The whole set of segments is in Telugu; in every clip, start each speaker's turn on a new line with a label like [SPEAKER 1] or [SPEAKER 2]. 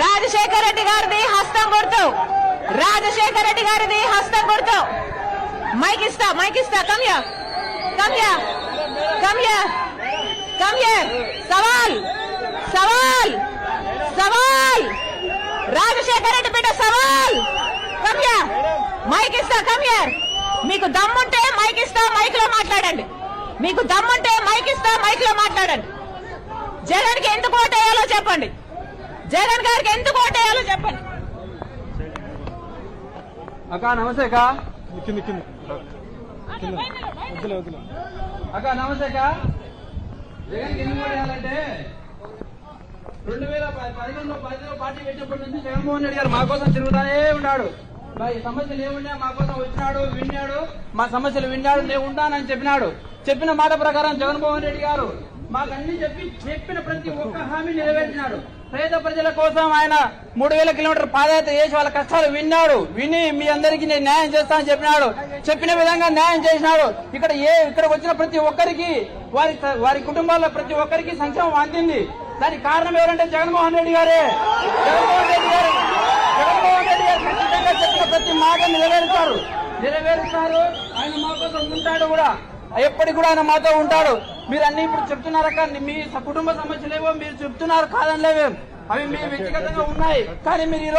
[SPEAKER 1] రాజశేఖర రెడ్డి గారిది హస్తం గుర్తు, రాజశేఖర రెడ్డి గారిది హస్తం గుర్తు. మైక్ ఇస్తా కమ్యా సవాల్ సవాల్ సవాల్ రాజశేఖర రెడ్డి బిడ్డ సవాల్. కమ్యా మైక్ ఇస్తా కమ్యా. మీకు దమ్ముంటే మైక్ ఇస్తా, మైక్ లో మాట్లాడండి. మీకు దమ్ముంటే మైక్ ఇస్తా, మైక్ లో మాట్లాడండి. జగన్ కి ఎందుకు ఓటేయాలో చెప్పండి. జగన్ గారికి ఎందుకు ఓటేయాలో చెప్పండి.
[SPEAKER 2] అక్క నమస్తే అక్క. అక్క నమస్తే అక్క. జగన్ ఎందుకు ఓటేయాలంటే 2011లో పార్టీ పెట్టినప్పటి నుంచి జగన్మోహన్ రెడ్డి గారు మా కోసం తిరుగుతానే ఉన్నాడు. ఈ సమస్యలు ఏమున్నా మా కోసం వచ్చినాడు, విన్నాడు, మా సమస్యలు విన్నాడు, నేను ఉంటానని చెప్పినాడు. చెప్పిన మాట ప్రకారం జగన్మోహన్ రెడ్డి గారు మాకన్నీ చెప్పిన ప్రతి ఒక్క హామీ నెరవేర్చినాడు. పేద ప్రజల కోసం ఆయన 3000 కిలోమీటర్ పాదయాత్ర చేసి వాళ్ళ కష్టాలు విని మీ అందరికీ నేను న్యాయం చేస్తానని చెప్పినాడు. చెప్పిన విధంగా న్యాయం చేసినాడు. ఇక్కడికి వచ్చిన ప్రతి ఒక్కరికి వారి కుటుంబాల్లో ప్రతి ఒక్కరికి సంక్షేమం అందింది. దానికి కారణం ఎవరంటే జగన్మోహన్ రెడ్డి గారే. జగన్మోహన్ రెడ్డి గారు ఖచ్చితంగా చెప్పిన ప్రతి మాట నెరవేరుస్తారు. ఆయన మా కోసం ఉంటాడు కూడా, ఎప్పటికి కూడా ఆయన మాతో ఉంటాడు. మీరు అన్ని ఇప్పుడు చెప్తున్నారక్క, మీ కుటుంబ సమస్యలేవో మీరు చెప్తున్నారు, కాదనిలేవేం, అవి మీ వ్యక్తిగతంగా ఉన్నాయి. కానీ మీరు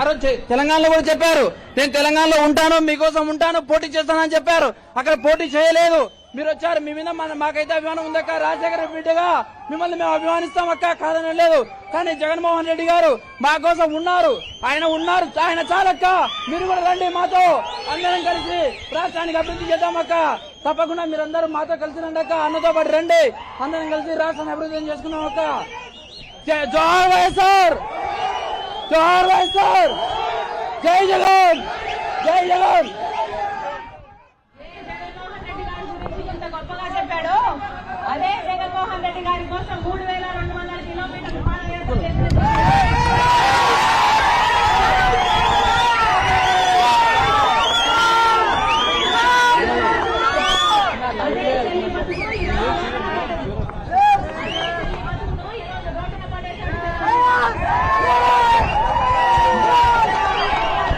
[SPEAKER 2] ఆ రోజు తెలంగాణలో కూడా చెప్పారు, నేను తెలంగాణలో ఉంటాను, మీకోసం ఉంటాను, పోటీ చేస్తానని చెప్పారు. అక్కడ పోటీ చేయలేదు. మీరు వచ్చారు, మీ మీద మాకైతే అభిమానం ఉందక్క. రాజశేఖర బిడ్డగా మిమ్మల్ని మేము అభిమానిస్తాం అక్క, కాదని లేదు. కానీ జగన్మోహన్ రెడ్డి గారు మా కోసం ఉన్నారు. ఆయన చాలక్క. మీరు కూడా రండి, మాతో అందరం కలిసి రాష్ట్రానికి అభివృద్ధి చేద్దామక్క. తప్పకుండా మీరందరూ మాతో కలిసి రండి అక్క. అన్నతో పాటు రండి, అందరం కలిసి రాష్ట్రాన్ని అభివృద్ధి చేసుకున్నాం అక్క. జోహార్ వైఎస్ఆర్, జోహార్ వైఎస్ఆర్, జై జగన్, జై జగన్.
[SPEAKER 1] గొప్పగా చెప్పాడు. అదే జగన్మోహన్ రెడ్డి గారి కోసం 3200 కిలోమీటర్లు పాదయాత్ర చేసిన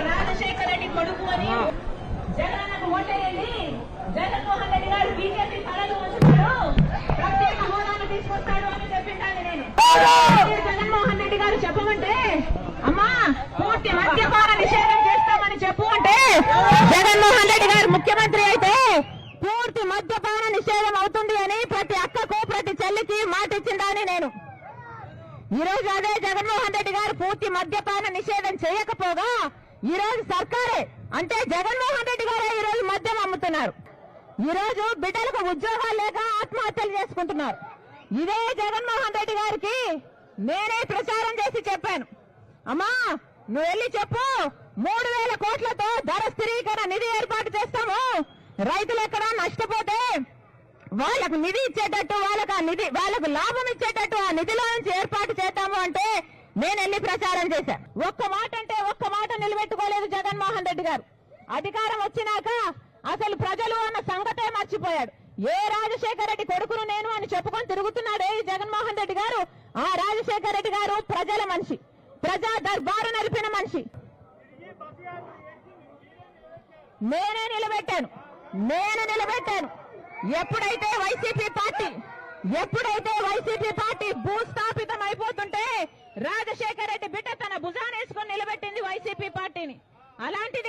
[SPEAKER 1] రాజశేఖర రెడ్డి కొడుకు అని జగన్ ఓటేయండి. జగన్మోహన్ రెడ్డి గారు బీజేపీ తలలు ఉంచుతాడు, ప్రత్యేక హోదాను తీసుకొస్తాడు అని చెప్పింటాను నేను. జగన్మోహన్ రెడ్డి గారు చెప్పమంటే అమ్మా పూర్తి మద్యపాన నిషేధం చేస్తామని చెప్పు అంటే, జగన్మోహన్ రెడ్డి గారు ముఖ్యమంత్రి అయితే పూర్తి మద్యపాన నిషేధం అవుతుంది అని ప్రతి అక్కకు ప్రతి చెల్లికి మాట ఇచ్చిందని నేను. ఈ రోజు అదే జగన్మోహన్ రెడ్డి గారు పూర్తి మద్యపాన నిషేధం చేయకపోగా ఈ రోజు సర్కారే అంటే జగన్మోహన్ రెడ్డి గారే ఈ రోజు మద్యం అమ్ముతున్నారు. ఈ రోజు బిడ్డలకు ఉద్యోగాలు లేక ఆత్మహత్యలు చేసుకుంటున్నారు. ఇదే జగన్మోహన్ రెడ్డి గారికి నేనే ప్రచారం చేసి చెప్పాను, అమ్మా నువ్వు వెళ్ళి చెప్పు 3000 కోట్లతో ధర స్థిరీకరణ నిధి ఏర్పాటు చేస్తాము. రైతులు ఎక్కడ నష్టపోతే వాళ్ళకు నిధి ఇచ్చేటట్టు, వాళ్ళకు లాభం ఇచ్చేటట్టు ఆ నిధిలో నుంచి ఏర్పాటు చేద్దాము అంటే నేను వెళ్ళి ప్రచారం చేశాను. ఒక్క మాట అంటే ఒక్క మాట నిలబెట్టుకోలేదు జగన్మోహన్ రెడ్డి గారు. అధికారం వచ్చినాక అసలు ప్రజలు అన్న సంగతే మర్చిపోయాడు. ఏ రాజశేఖర రెడ్డి కొడుకును నేను అని చెప్పుకొని తిరుగుతున్నాడే ఈ జగన్మోహన్ రెడ్డి గారు. ఆ రాజశేఖర రెడ్డి గారు ప్రజల మనిషి, ప్రజా దర్బారు నడిపిన మనిషి. నేనే నిలబెట్టాను. ఎప్పుడైతే వైసీపీ పార్టీ భూస్థాపితం అయిపోతుంటే రాజశేఖర రెడ్డి బిడ్డ తన భుజానేసుకొని నిలబెట్టింది వైసీపీ పార్టీని. అలాంటి